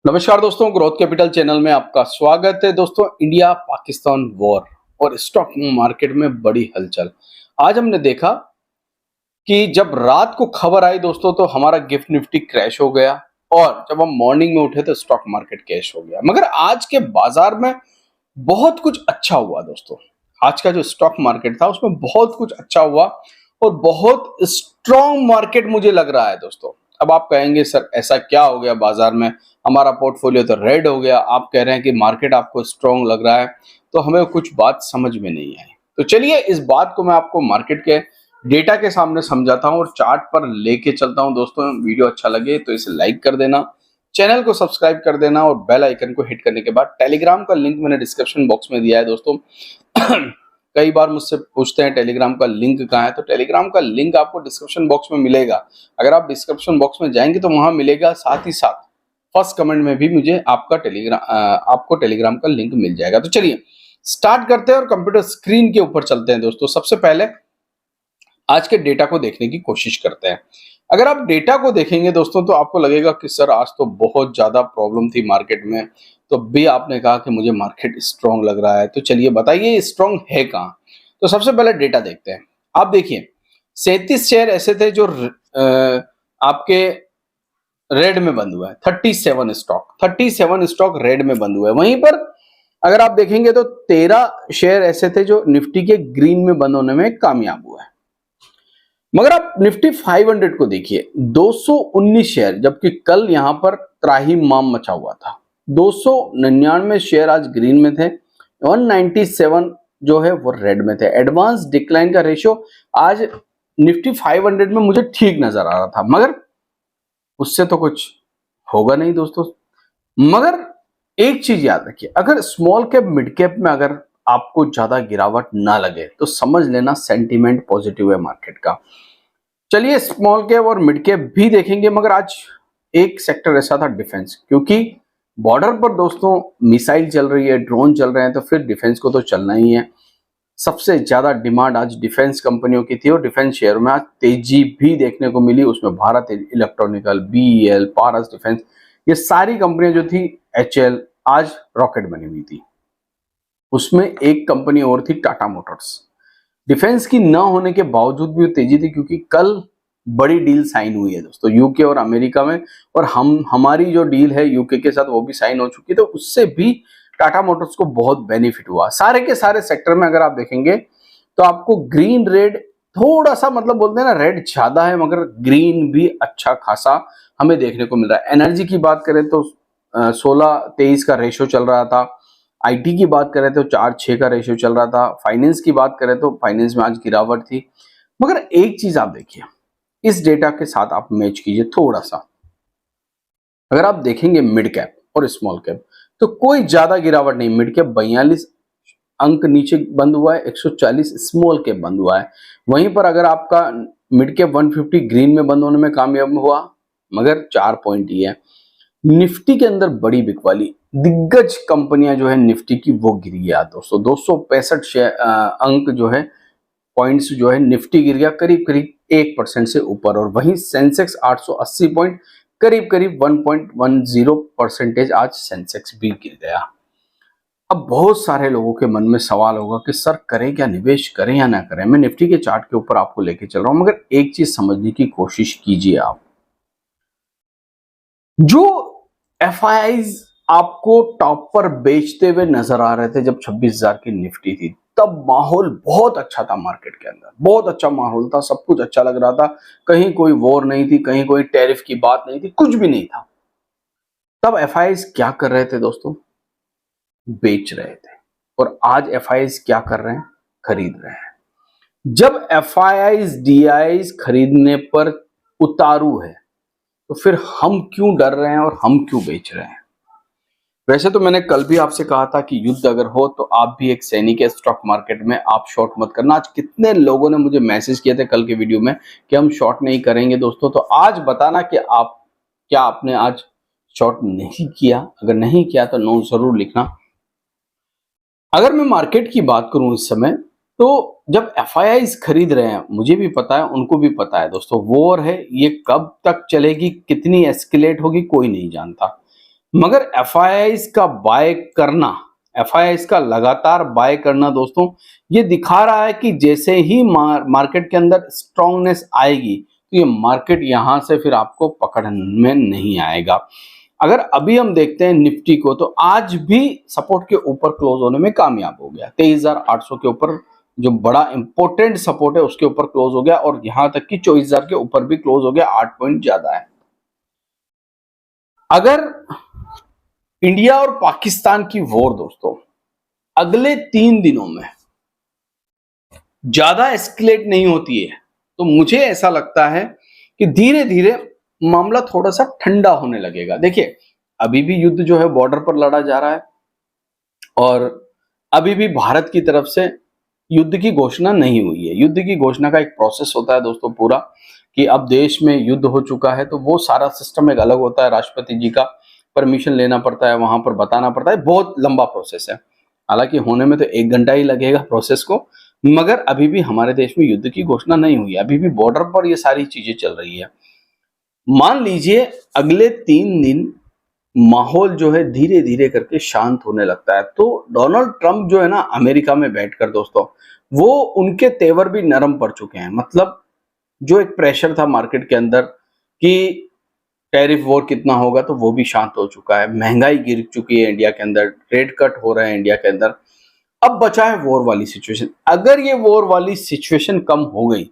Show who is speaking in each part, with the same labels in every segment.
Speaker 1: नमस्कार दोस्तों, growth capital channel में आपका स्वागत है। दोस्तों, इंडिया पाकिस्तान वॉर और स्टॉक मार्केट में बड़ी हलचल। आज हमने देखा कि जब रात को खबर आई दोस्तों तो हमारा गिफ्ट निफ्टी क्रैश हो गया और जब हम मॉर्निंग में उठे तो स्टॉक मार्केट क्रैश हो गया। मगर आज के बाजार में बहुत कुछ अच्छा हुआ दोस्तों। आज का जो स्टॉक मार्केट था उसमें बहुत कुछ अच्छा हुआ और बहुत स्ट्रॉन्ग मार्केट मुझे लग रहा है दोस्तों। अब आप कहेंगे सर ऐसा क्या हो गया बाजार में, हमारा पोर्टफोलियो तो रेड हो गया, आप कह रहे हैं कि मार्केट आपको स्ट्रॉन्ग लग रहा है, तो हमें कुछ बात समझ में नहीं आई। तो चलिए इस बात को मैं आपको मार्केट के डेटा के सामने समझाता हूं और चार्ट पर लेके चलता हूं। दोस्तों, वीडियो अच्छा लगे तो इसे लाइक कर देना, चैनल को सब्सक्राइब कर देना और बेल आइकन को हिट करने के बाद टेलीग्राम का लिंक मैंने डिस्क्रिप्शन बॉक्स में दिया है दोस्तों। कई बार मुझसे पूछते हैं टेलीग्राम का लिंक कहाँ है, तो टेलीग्राम का लिंक आपको डिस्क्रिप्शन बॉक्स में मिलेगा। अगर आप डिस्क्रिप्शन बॉक्स में जाएंगे तो वहां मिलेगा, साथ ही साथ फर्स्ट कमेंट में भी मुझे आपको टेलीग्राम का लिंक मिल जाएगा। तो चलिए स्टार्ट करते हैं और कंप्यूटर स्क्रीन के ऊपर चलते हैं दोस्तों। सबसे पहले आज के डेटा को देखने की कोशिश करते हैं। अगर आप डेटा को देखेंगे दोस्तों तो आपको लगेगा कि सर आज तो बहुत ज्यादा प्रॉब्लम थी मार्केट में, तो भी आपने कहा कि मुझे मार्केट स्ट्रांग लग रहा है। तो चलिए बताइए स्ट्रांग है कहाँ। तो सबसे पहले डेटा देखते हैं। आप देखिए 37 शेयर ऐसे थे जो आपके रेड में बंद हुआ है। 37 स्टॉक रेड में बंद हुआ है। वहीं पर अगर आप देखेंगे तो 13 शेयर ऐसे थे जो निफ्टी के ग्रीन में बंद होने में कामयाब हुआ है। मगर आप निफ्टी 500 को देखिए, 219 शेयर, जबकि कल यहां पर त्राही माम मचा हुआ था। 299 शेयर आज ग्रीन में थे, 197 जो है वो रेड में थे। एडवांस डिक्लाइन का रेशियो आज निफ्टी 500 में मुझे ठीक नजर आ रहा था, मगर उससे तो कुछ होगा नहीं दोस्तों। मगर एक चीज याद रखिए, अगर स्मॉल कैप मिड कैप में अगर आपको ज्यादा गिरावट ना लगे तो समझ लेना सेंटीमेंट पॉजिटिव है मार्केट का। चलिए स्मॉल कैप और मिड कैप भी देखेंगे, मगर आज एक सेक्टर ऐसा था डिफेंस, क्योंकि बॉर्डर पर दोस्तों मिसाइल चल रही है, ड्रोन चल रहे हैं, तो फिर डिफेंस को तो चलना ही है। सबसे ज्यादा डिमांड आज डिफेंस कंपनियों की थी और डिफेंस शेयर में आज तेजी भी देखने को मिली। उसमें भारत इलेक्ट्रॉनिकल, बीईएल, पारस डिफेंस, ये सारी कंपनियां जो थी, एचएल, आज रॉकेट बनी हुई थी। उसमें एक कंपनी और थी, टाटा मोटर्स। डिफेंस की न होने के बावजूद भी तेजी थी, क्योंकि कल बड़ी डील साइन हुई है दोस्तों यूके और अमेरिका में, और हमारी जो डील है यूके के साथ वो भी साइन हो चुकी है। तो उससे भी टाटा मोटर्स को बहुत बेनिफिट हुआ। सारे के सारे सेक्टर में अगर आप देखेंगे तो आपको ग्रीन रेड थोड़ा सा, मतलब बोलते हैं ना, रेड ज्यादा है मगर ग्रीन भी अच्छा खासा हमें देखने को मिल रहा है। एनर्जी की बात करें तो 16-23 का रेशियो चल रहा था। आईटी की बात करें तो 4-6 का रेशियो चल रहा था। फाइनेंस की बात करें तो फाइनेंस में आज गिरावट थी। मगर एक चीज आप देखिए, इस डेटा के साथ आप मैच कीजिए थोड़ा सा। अगर आप देखेंगे मिड कैप और स्मॉल कैप तो कोई ज्यादा गिरावट नहीं। मिड कैप 42 अंक नीचे बंद हुआ है, 140 स्मॉल कैप बंद हुआ है। वहीं पर अगर आपका मिड कैप 150 ग्रीन में बंद होने में कामयाब हुआ, मगर 4 पॉइंट ही है। निफ्टी के अंदर बड़ी बिकवाली, दिग्गज कंपनियां जो है निफ्टी की वो गिर गया दोस्तों। 265 अंक जो है, पॉइंट्स जो है, निफ्टी गिर गया करीब करीब 1% से ऊपर। और वहीं सेंसेक्स 880 पॉइंट, करीब करीब 1.10% आज सेंसेक्स भी गिर गया। अब बहुत सारे लोगों के मन में सवाल होगा कि सर करें क्या, निवेश करें या ना करें। मैं निफ्टी के चार्ट के ऊपर आपको लेके चल रहा हूं, मगर एक चीज समझने की कोशिश कीजिए आप। जो एफआईआईज आपको टॉप पर बेचते हुए नजर आ रहे थे जब 26,000 की निफ्टी थी, तब माहौल बहुत अच्छा था मार्केट के अंदर, बहुत अच्छा माहौल था, सब कुछ अच्छा लग रहा था। कहीं कोई वॉर नहीं थी, कहीं कोई टैरिफ की बात नहीं थी, कुछ भी नहीं था। तब एफआईआईज क्या कर रहे थे दोस्तों? बेच रहे थे। और आज एफआईआईज क्या कर रहे हैं? खरीद रहे हैं। जब एफआईआईज डीआईज खरीदने पर उतारू है तो फिर हम क्यों डर रहे हैं और हम क्यों बेच रहे हैं? वैसे तो मैंने कल भी आपसे कहा था कि युद्ध अगर हो तो आप भी एक सैनिक है स्टॉक मार्केट में, आप शॉर्ट मत करना। आज कितने लोगों ने मुझे मैसेज किए थे कल के वीडियो में कि हम शॉर्ट नहीं करेंगे दोस्तों। तो आज बताना कि आप क्या आपने आज शॉर्ट नहीं किया। अगर नहीं किया तो नो जरूर लिखना। अगर मैं मार्केट की बात करूं इस समय, तो जब एफआईआईज खरीद रहे हैं, मुझे भी पता है, उनको भी पता है दोस्तों, वॉर है, ये कब तक चलेगी, कितनी एस्केलेट होगी, कोई नहीं जानता। मगर एफआईआईज का बाय करना, एफआईआईज का लगातार बाय करना दोस्तों, ये दिखा रहा है कि जैसे ही मार्केट के अंदर स्ट्रांगनेस आएगी तो ये मार्केट यहां से फिर आपको पकड़ में नहीं आएगा। अगर अभी हम देखते हैं निफ्टी को, तो आज भी सपोर्ट के ऊपर क्लोज होने में कामयाब हो गया। 23,800 के ऊपर जो बड़ा इंपॉर्टेंट सपोर्ट है उसके ऊपर क्लोज हो गया, और यहां तक कि 24,000 के ऊपर भी क्लोज हो गया, 8 पॉइंट ज्यादा है। अगर इंडिया और पाकिस्तान की वॉर दोस्तों अगले 3 दिनों में ज्यादा एस्केलेट नहीं होती है, तो मुझे ऐसा लगता है कि धीरे धीरे मामला थोड़ा सा ठंडा होने लगेगा। देखिए, अभी भी युद्ध जो है बॉर्डर पर लड़ा जा रहा है, और अभी भी भारत की तरफ से युद्ध की घोषणा नहीं हुई है। युद्ध की घोषणा का एक प्रोसेस होता है दोस्तों पूरा, कि अब देश में युद्ध हो चुका है, तो वो सारा सिस्टम एक अलग होता है। राष्ट्रपति जी का परमिशन लेना पड़ता है, वहां पर बताना पड़ता है, बहुत लंबा प्रोसेस है। हालांकि होने में तो 1 घंटा ही लगेगा प्रोसेस को, मगर अभी भी हमारे देश में युद्ध की घोषणा नहीं हुई है, अभी भी बॉर्डर पर ये सारी चीजें चल रही है। मान लीजिए अगले 3 दिन माहौल जो है धीरे धीरे करके शांत होने लगता है, तो डोनाल्ड ट्रंप जो है ना अमेरिका में बैठकर दोस्तों, वो उनके तेवर भी नरम पड़ चुके हैं। मतलब जो एक प्रेशर था मार्केट के अंदर कि टैरिफ वॉर कितना होगा, तो वो भी शांत हो चुका है। महंगाई गिर चुकी है इंडिया के अंदर, रेट कट हो रहे हैं इंडिया के अंदर। अब बचा है वॉर वाली सिचुएशन। अगर ये वॉर वाली सिचुएशन कम हो गई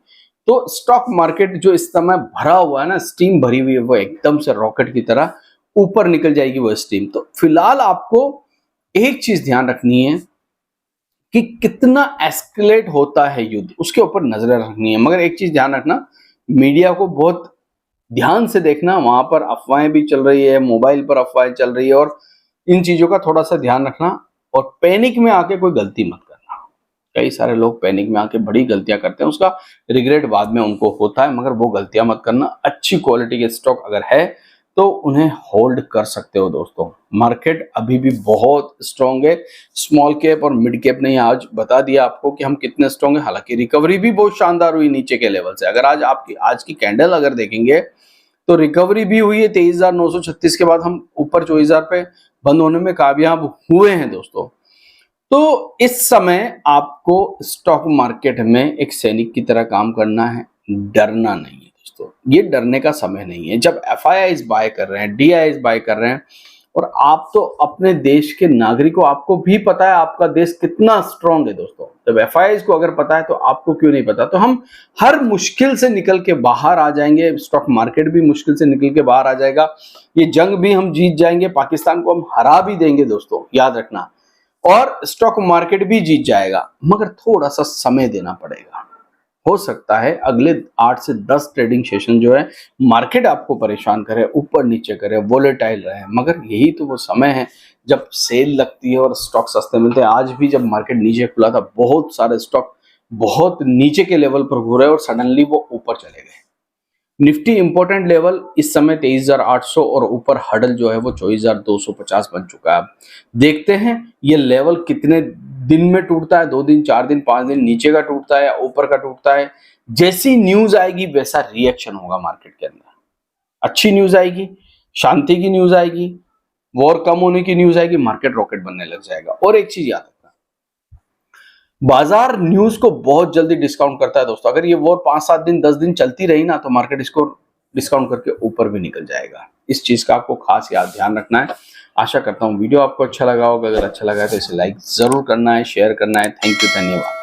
Speaker 1: तो स्टॉक मार्केट जो इस समय भरा हुआ है ना, स्टीम भरी हुई है, वो एकदम से रॉकेट की तरह ऊपर निकल जाएगी वो स्टीम। तो फिलहाल आपको एक चीज ध्यान रखनी है कि कितना एस्केलेट होता है युद्ध, उसके ऊपर नजर रखनी है। मगर एक चीज ध्यान रखना, मीडिया को बहुत ध्यान से देखना, वहां पर अफवाहें भी चल रही है, मोबाइल पर अफवाहें चल रही है, और इन चीजों का थोड़ा सा ध्यान रखना। और पैनिक में आके कोई गलती मत करना। कई सारे लोग पैनिक में आके बड़ी गलतियां करते हैं, उसका रिग्रेट बाद में उनको होता है, मगर वो गलतियां मत करना। अच्छी क्वालिटी के स्टॉक अगर है तो उन्हें होल्ड कर सकते हो दोस्तों। मार्केट अभी भी बहुत स्ट्रांग है, स्मॉल कैप और मिड कैप ने आज बता दिया आपको कि हम कितने स्ट्रांग है। हालांकि रिकवरी भी बहुत शानदार हुई नीचे के लेवल से। अगर आज की कैंडल अगर देखेंगे तो रिकवरी भी हुई है। 23,936 के बाद हम ऊपर 24,000 पे बंद होने में कामयाब हुए हैं दोस्तों। तो इस समय आपको स्टॉक मार्केट में एक सैनिक की तरह काम करना है, डरना नहीं है दोस्तों। ये डरने का समय नहीं है। जब एफआईआईज बाय कर रहे हैं, डीआईज बाय कर रहे हैं, और आप तो अपने देश के नागरिक हो, आपको भी पता है आपका देश कितना स्ट्रांग है दोस्तों। जब एफआईआईज को अगर पता है तो आपको क्यों नहीं पता। तो हम हर मुश्किल से निकल के बाहर आ जाएंगे, स्टॉक मार्केट भी मुश्किल से निकल के बाहर आ जाएगा। ये जंग भी हम जीत जाएंगे, पाकिस्तान को हम हरा भी देंगे दोस्तों, याद रखना। और स्टॉक मार्केट भी जीत जाएगा, मगर थोड़ा सा समय देना पड़ेगा। हो सकता है अगले 8 से 10 ट्रेडिंग सेशन जो है मार्केट आपको परेशान करे, ऊपर नीचे करे, वोलेटाइल रहे, मगर यही तो वो समय है जब सेल लगती है और स्टॉक सस्ते मिलते हैं। आज भी जब मार्केट नीचे खुला था, बहुत सारे स्टॉक बहुत नीचे के लेवल पर घूरे और सडनली वो ऊपर चले गए। निफ्टी इंपॉर्टेंट लेवल इस समय 23,800 और ऊपर हडल जो है वो 24,250 बन चुका है। देखते हैं ये लेवल कितने दिन में टूटता है, 2 दिन, 4 दिन, 5 दिन, नीचे का टूटता है या ऊपर का टूटता है। जैसी न्यूज आएगी वैसा रिएक्शन होगा मार्केट के अंदर। अच्छी न्यूज आएगी, शांति की न्यूज आएगी, वॉर कम होने की न्यूज आएगी, मार्केट रॉकेट बनने लग जाएगा। और एक चीज याद रखना, बाजार न्यूज को बहुत जल्दी डिस्काउंट करता है दोस्तों। अगर ये वॉर 5-7 दिन, 10 दिन चलती रही ना, तो मार्केट इसको डिस्काउंट करके ऊपर भी निकल जाएगा। इस चीज का आपको खास ध्यान रखना है। आशा करता हूँ वीडियो आपको अच्छा लगा होगा। अगर अच्छा लगा है तो इसे लाइक जरूर करना है, शेयर करना है। थैंक यू, धन्यवाद।